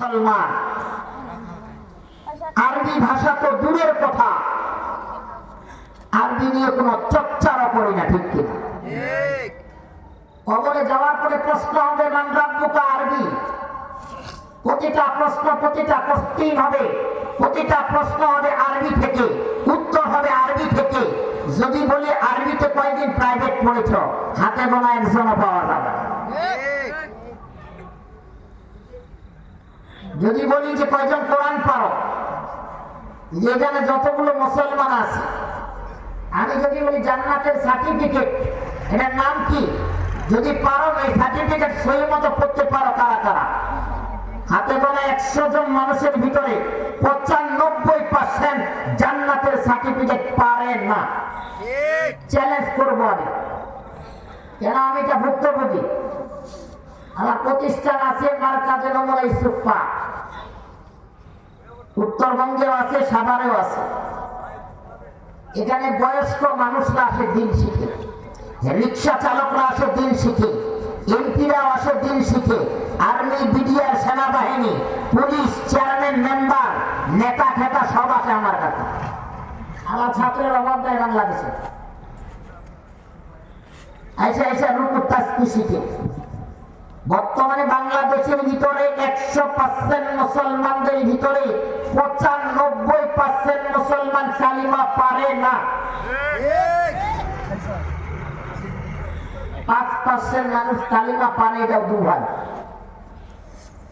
মুসলমান আরবি ভাষা তো দূরের কথা, আরবি নিয়ে কোনো চর্চারও করি না, ঠিক কিনা? কবরে যাওয়ার পরে প্রশ্ন হবে মান রাব্বুকা আরবি, প্রতিটা প্রশ্ন প্রতিটা কোশ্চেন হবে, প্রতিটা প্রশ্ন হবে আরবি থেকে, উত্তর হবে আরবি থেকে। যদি বলি আরবিতে কয়দিন প্রাইভেট পড়েছ, হাতে গোনা একজনও পাওয়া যাবে। যদি বলি যে কয়জন কোরআন পারো, এখানে যতগুলো মুসলমান আছে, আমি যদি বলি জান্নাতের সার্টিফিকেট, এটার নাম কি? যদি পারো এই সার্টিফিকেট সহি মতো পড়তে পারো কারা কারা? হাতে গোনা 100 জন মানুষের ভিতরে 95% জান্নাতের সার্টিফিকেট পারে না। চ্যালেঞ্জ করবো আমি, কেন আমি এটা ভুক্তভোগী। আমার প্রতিষ্ঠান আছে মার্কাজে নমুনা ইসুফা, উত্তরবঙ্গেও আছে, সাভারেও আছে। এখানে বয়স্ক মানুষরা আসে দিন শিখে, রিক্সা চালকরা আসে দিন শিখে, এমপিরাও আসে দিন শিখে, আর্মি, বিডিআর, সেনাবাহিনী, পুলিশ, চেয়ারম্যান, মেম্বার, নেতা খেতা সব আসে আমার কাছে। আমার ছাত্রের অভাব নাই বাংলাদেশে। আইসা আইসা রুকু তাসবিহ শিখে। বর্তমানে বাংলাদেশের ভিতরে 100% মুসলমানদের ভিতরে 95% মুসলমান কালিমা পারে না। 5% মানুষ কালিমা পারে, এটাও দুভাগ।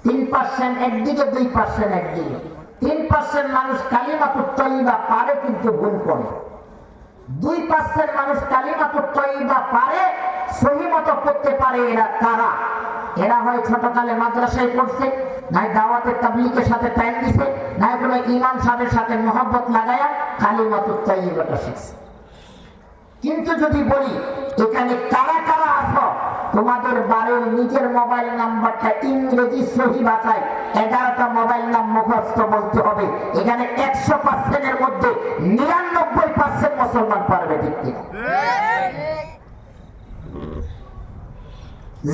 3% একদিকে, 2% একদিকে। 3% মানুষ কালিমাতুত তাইয়্যিবা পারে কিন্তু ভুল করে। 2% মানুষ কালিমাতুত তাইয়্যিবা পারে, সহি মতো পড়তে পারে। এরা কারা? এরা হয় ছোটকালে মাদ্রাসায় পড়ছে, নাই দাওয়াতের তাবলীগের সাথে টাইম দিছে, নাই কোনো ইমাম সাহেবের সাথে মহব্বত লাগায়া কালিমাতুত তাইয়্যিবাটা শিখছে। কিন্তু যদি বলি এখানে কারা কারা আছো, তোমাদের বাড়ির নিজের মোবাইল নাম্বারটা ইংরেজি সহি ভাষায় 11টা মোবাইল নাম মুখস্থ বলতে হবে। এখানে 100% এর মধ্যে 99% মুসলমান পারবে, ঠিক কিনা?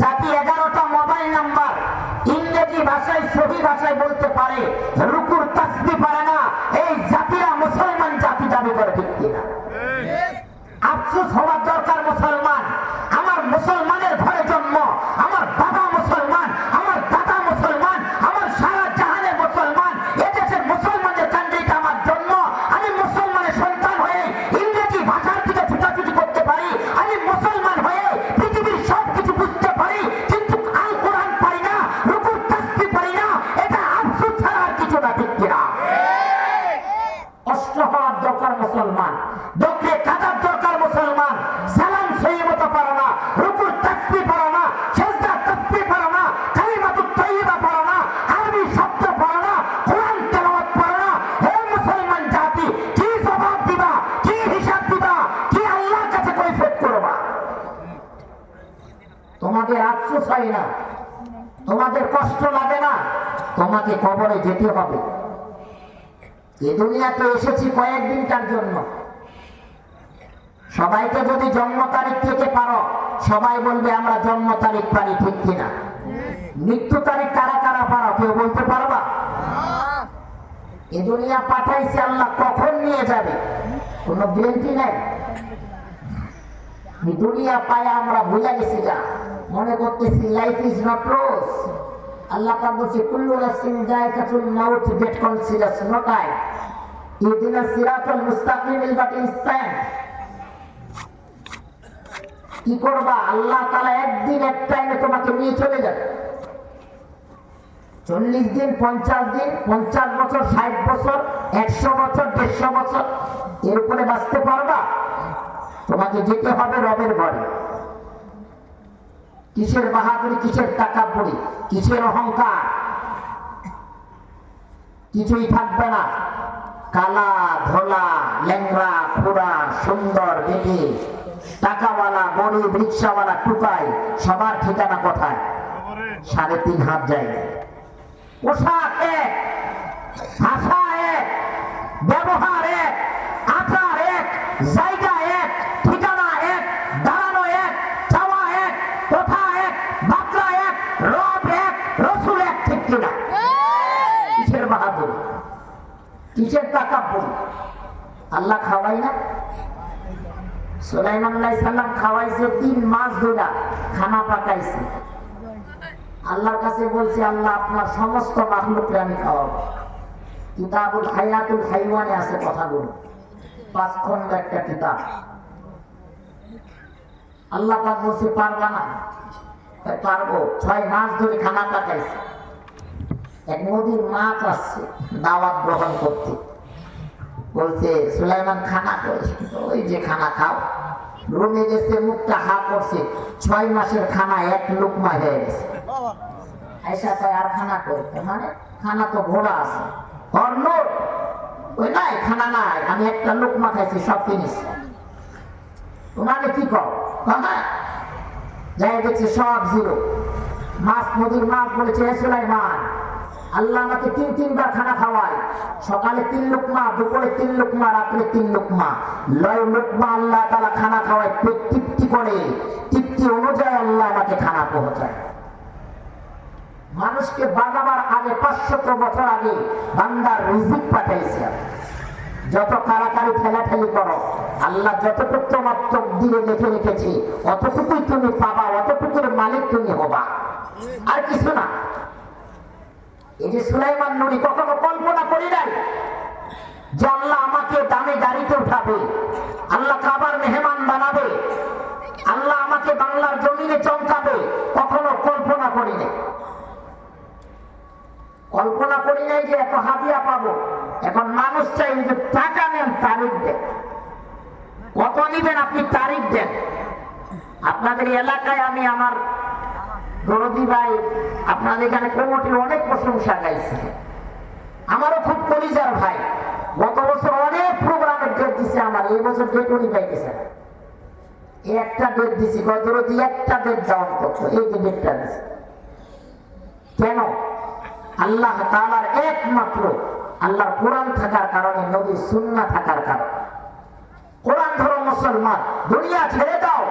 জাতি 11টা মোবাইল নাম্বার ইংরেজি ভাষায় সহি ভাষায় বলতে পারে, রুকুর তাসবিহ পারে না, এই জাতিরা মুসলমান জাতি দাবি করে, ঠিক কিনা? আফসোস হওয়ার দরকার মুসলমান। আমার মুসলমানের ঘরে জন্ম, আমার বাবা মুসলমান, আমার দাদা মুসলমান, আমার সারা জাহানের মুসলমান, এদেশের মুসলমানের কান্ড্রিতে আমার জন্ম। আমি মুসলমানের সন্তান হয়ে ইংরেজি ভাষার দিকে ছুটাছুটি করতে পারি, আমি মুসলমান হয়ে পৃথিবীর সব কিছু বুঝতে পারি, কিন্তু আল কোরআন পারি না, রুকুর তাসবিহ পারি না। এটা আফসোস ছাড়া আর কিছু না, ঠিক কিনা? কষ্ট হওয়ার দরকার মুসলমান, ডোকরে কাটার দরকার মুসলমান। সালাম সহি মতো পারো না, রুকুর তাসবিহ পারো না, সিজদা তাসবিহ পারো না, কালিমাতুত তাইয়্যিবা পারো না, আরবি শব্দ পারো না, কোরআন তেলাওয়াত পারো না। হে মুসলমান জাতি, কি জবাব দিবা, কি হিসাব দিবা, কি আল্লাহর কাছে কৈফিয়ত করবা? তোমাদের আফসোস হয় না, তোমাদের কষ্ট লাগে না? তোমাকে কবরে যেতে হবে। এই দুনিয়াতে এসেছি কয়েকদিনকার জন্য। সবাইকে যদি জন্ম তারিখ থেকে পারো, সবাই বলবে আমরা জন্ম তারিখ পারি, ঠিক কিনা? মৃত্যু তারিখ কারা কারা পারো, কেউ বলতে পারবা? এই দুনিয়া পাঠাইছে আল্লাহ, কখন নিয়ে যাবে কোন গ্যারান্টি নেই। এই দুনিয়া পায় আমরা ভুলে গেছি, যা মনে করতেছি life is not rose. Allah পাক বলছে কুল্লু নাফসিন যায়কাতুল মাউত, গেট কনসিডারস নো টাইম, ইহদিনাস সিরাতাল মুস্তাকিম বাট ইনস্ট্যান্ট। কি করবা? আল্লাহ তাআলা একদিন এক টাইমে তোমাকে নিয়ে চলে যাবে। 40 দিন, 50 দিন, 50 বছর, 60 বছর, 100 বছর, 150 বছর, এর উপরে বাঁচতে পারবা? তোমাকে যেতে হবে রবের ঘরে। কিসের বাহাদুরি, কিসের তাকাব্বুরি, কিসের অহংকার? কিছুই থাকবে না। কালা ধোলা, ল্যাংড়া খোড়া, সুন্দর বেটি, টাকাওয়ালা গরিব, রিক্সাওয়ালা টুকাই, সবার ঠিকানা কোথায়? 3.5 হাত জায়গা। পোশাক এক, ভাষা এক, ব্যবহার এক, আচার এক, জায়গা এক, ঠিকানা এক, দাঁড়ানো এক, চাওয়া এক, কথা এক, বার্তা এক, রব এক, রসুল এক, ঠিক কিনা? কিসের তাকাব্বুর? আল্লাহ খাওয়াই না? সুলাইমান আলাইহিস সালাম খাওয়াইছে 3 মাস ধরে, খানা পাকাইছে। আল্লাহর কাছে বলছে, আল্লাহ আপনার সমস্ত মাখলুককে আমি খাওয়াবো। কিতাবুল হায়াতুল হাইওয়ানে আছে কথাগুলো, 5 খন্ড একটা কিতাব। আল্লাহ পাক বলছে পারবা না? পারবো। 6 মাস ধরে খানা পাকাইছে। এক নদীর মাছ আসছে দাওয়াত গ্রহণ করতে, বলছে সুলাইমান খানা কই? ওই যে খানা খাও। রুমে গেছে, মুখটা হা করছে, 6 মাসের খানা 1 লুকমা হয়ে গেছে। আয়সা কয় আর খানা কই? মানে খানা তো ঘোড়া আছে। অর্ণ ওই নাই, খানা নাই, আমি 1টা লুকমা খাইছি, সব ফিনিশ। তোমাকে কি কর? যাই দেখছে সব জিরো। মাছ, নদীর মাছ বলেছে, হে সুলাইমান, আল্লাহ আমাকে 3-3 খানা খাওয়ায়। সকালে 3 লুকমা, দুপুরে 3 লুকমা, রাত্রে 3 লুকমা। 9 লুকমা আল্লাহ তাআলা খানা খাওয়ায় পেট তৃপ্তি করে। তৃপ্তি অনুযায়ী আল্লাহ আমাকে খানা পৌঁছায়। মানুষকে বানাবার আগে 500 বছর আগে বান্দার রিজিক পাঠাইছে। যত কারাকারি ঠেলাঠেলি করো, আল্লাহ যতটুকু তোমার তকদিরে লিখে রেখেছি অতটুকুই তুমি পাবা, অতটুকুর মালিক তুমি হবা, আর কিছু না। এই যে সুলাইমান নবী কখনো কল্পনা করি নাই যে আল্লাহ আমাকে দামে গাড়িতে উঠাবে, আল্লাহ কাবার মেহমান বানাবে, আল্লাহ আমাকে বাংলার জমিনে চমকাবে। কখনো কল্পনা করি নাই। কল্পনা করি নাই যে এত হাদিয়া পাবো। এখন মানুষ চাই যে টাকা নেন, তারিখ দেন। কত নিবেন আপনি তারিখ দেন। আপনাদের এলাকায় আমি আমার দরদি ভাই আপনাদের এখানে কমিটির অনেক প্রশংসা গাইছে। আমারও খুব কলিজার ভাই, গত বছর অনেক প্রোগ্রামের ডেট দিছে আমার, এই বছর ডেট উনি পাইতেছে না। এই একটা ডেট দিছি, দরদি একটা ডেট দেওয়ার করতো, এই যে ডেটটা দিছে। কেন? আল্লাহ তাআলার একমাত্র আল্লাহর কোরআন থাকার কারণে, নবীর সুন্নাহ থাকার কারণে। কোরআন ধরো মুসলমান, দুনিয়া ছেড়ে দাও,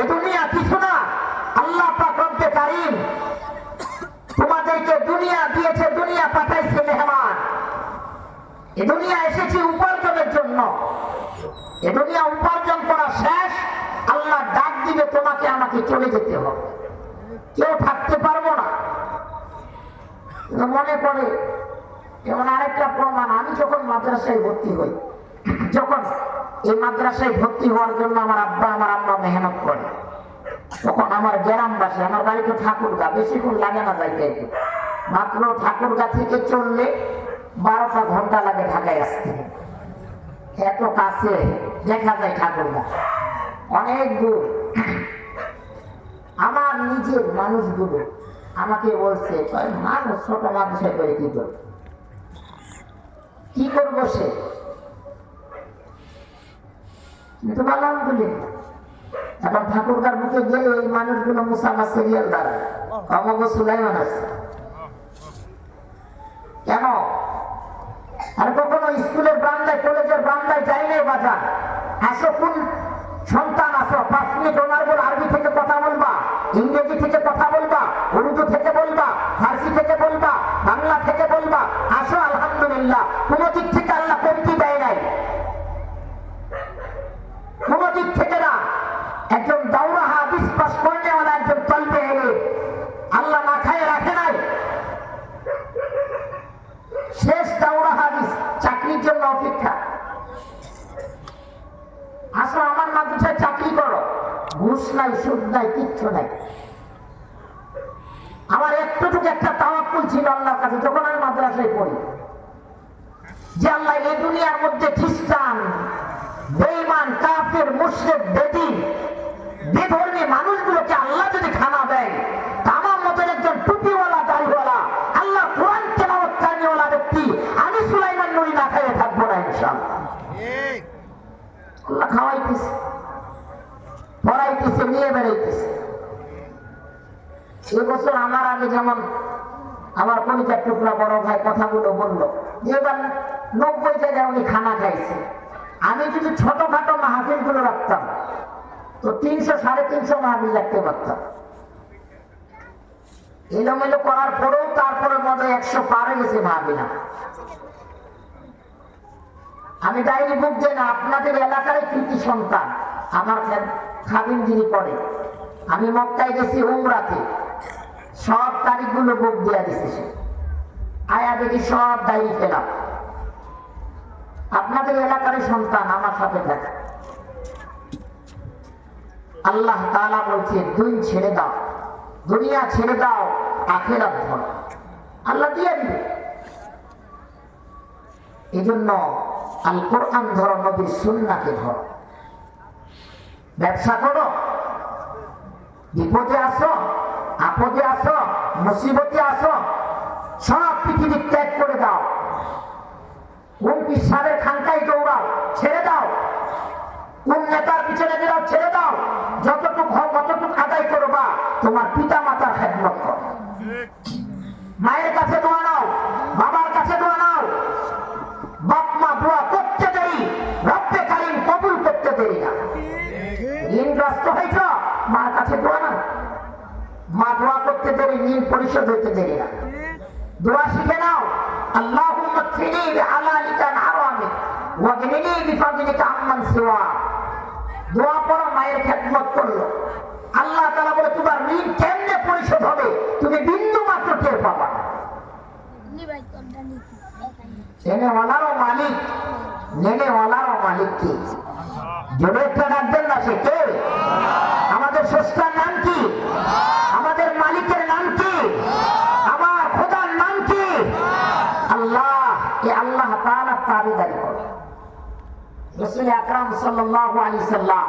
এ দুনিয়া কিছু না। আল্লাহ পাক রব্বে কারীম তোমাদেরকে দুনিয়া দিয়েছে, দুনিয়া পাঠাইছে মেহমান। এ দুনিয়া এসেছে উপার্জনের জন্য। এ দুনিয়া উপার্জন করা শেষ, আল্লাহ ডাক দিবে তোমাকে আমাকে চলে যেতে হবে, কেউ থাকতে পারবো না। মনে পড়ে যেমন আরেকটা প্রমাণ, আমি যখন মাদ্রাসায় ভর্তি হই, যখন এই মাদ্রাসায় ভর্তি হওয়ার জন্য আমার আব্বা আমার আম্মা মেহনত করে, তখন আমার গ্রামবাসী, আমার বাড়িতে ঠাকুরগা, বেশিক্ষণ লাগে না যাইতে, মাত্র ঠাকুরগা থেকে চললে 12টা ঘন্টা লাগে ঢাকায় আসতে। এত কাছে দেখা যায় ঠাকুরগা, অনেক দূর। আমার নিজের মানুষগুলো আমাকে বলছে, মানুষ ছোট মানুষের করে কি করবে, কি করবো সে? কিন্তু আলহামদুলিল্লাহ এখন ঠাকুরদার মুখে গেলে এই মানুষগুলো মুসাফা সিরিয়াল দ্বারা অমগ সুলাইমান আছে। কেন? আর কখনো স্কুলের বারান্দায়, কলেজের বারান্দায় যাই নাই বাজার, আসো কোন সন্তান আসো, 5 মিনিট ওনার বল আরবি থেকে কথা বলবা, ইংরেজি থেকে কথা বলবা, উর্দু থেকে বলবা, ফার্সি থেকে বলবা, বাংলা থেকে বলবা, আসো। আলহামদুলিল্লাহ, কোন দিক থেকে আল্লাহ কমতি দেয় নাই, কোন দিক থেকে না। একজন দাওরা হাদিস পাস করতে ওরা একজন তলবে এলে আল্লাহ না খায় রাখে নাই। শেষ দাওরা হাদিস চাকরির জন্য অপেক্ষা। আসো আমার মাদ্রাসায় চাকরি করো, ঘুষ নাই, সুদ নাই, কিচ্ছু নাই। আমার একটুটুকু একটা তাওয়াক্কুল ছিল আল্লাহর কাছে যখন আমি মাদ্রাসায় পড়ি, যে আল্লাহ এই দুনিয়ার মধ্যে খ্রিস্টান, বেঈমান, কাফের, মুশরিক, বেদীন, বেধর্মী মানুষগুলোকে আল্লাহ যদি খানা দেয়, আমার মতো একজন টুপিওয়ালা, দাড়িওয়ালা, আল্লাহ কোরআন তেলাওয়াতকারীওয়ালা ব্যক্তি আমি সুলাইমান নবী না খাইয়ে থাকবো না ইনশাআল্লাহ। আল্লাহ খাওয়াইতেছে, পড়াইতেছে, নিয়ে বেড়াইতেছে। এবছর আমার আগে যেমন আমার কলিজার টুকরা বড় ভাই কথাগুলো বললো যে এবার 90 জায়গায় উনি খানা খাইছে। আমি যদি ছোটখাটো মাহফিল গুলো রাখতাম তো 300-350 মাহফিল রাখতে পারতাম। এলোমেলো করার পরেও তারপরে মনে 100 পার হয়ে গেছে মাহফিল। আমি ডায়েরি বুক দিই না, আপনাদের এলাকার কৃতি সন্তান আমার খাদিম যিনি করে, আমি মক্কায় গেছি উমরাতে, সব তারিখগুলো বুক দিয়ে দিচ্ছে, আয়া দেখি সব ডায়েরি পেলাম। আপনাদের এলাকার সন্তান আমার সাথে থাকে। আল্লাহ তাআলা বলছে দুই ছেড়ে দাও, দুনিয়া ছেড়ে দাও, আখিরাত ধরো, আল্লাহ দিয়ে দিবে। এই জন্য আল কোরআন ধরো, নবীর সুন্নাহকে ধরো। ব্যবসা করো, বিপদে আসো, আপদে আসো, মুসিবতে আসো, সব পৃথিবী ত্যাগ করে দাও। কোন পিসাবের খানকায় দৌড়াও, ছেড়ে দাও। কোন নেতার পিছনে বেরাও, ছেড়ে দাও। যতটুকু আদায় করবা তোমার পিতা মাতার খেদমত করো। মায়ের কাছে দোয়া নাও, বাবার কাছে দোয়া নাও। বাপ মা দোয়া করতে দেরি, রব্বে কারীম কবুল করতে দেরি না। ঋণগ্রস্ত হয়েছ, মার কাছে দোয়া নাও। মা দোয়া করতে দেরি, ঋণ পরিশোধ হইতে দেরি না। দোয়া শিখে নাও, আল্লাহুম্মা কফিনি বিহালালিকা আন হারামিক ওয়াগনিনি বিফাদলিকা আম্মান সিওয়া। দোয়া পড়ো, মায়ের খেদমত করলো। আল্লাহ তাআলা বলে তোমার ঋণ কেমনে পরিশোধ হবে তুমি বিন্দু মাত্র টের পাবা না। নেনেওয়ালারও মালিক, নেনেওয়ালারও মালিক কি? জোরে একটা ডাকবেন না, সে কে? আমাদের স্রষ্টার নাম কি? আমাদের মালিকের নাম কি? আমার খোদার নাম কি? আল্লাহ। এই আল্লাহ তাআলা তাবেদারি করো। রাসূল আকরাম সাল্লাল্লাহু আলাইহি সাল্লাম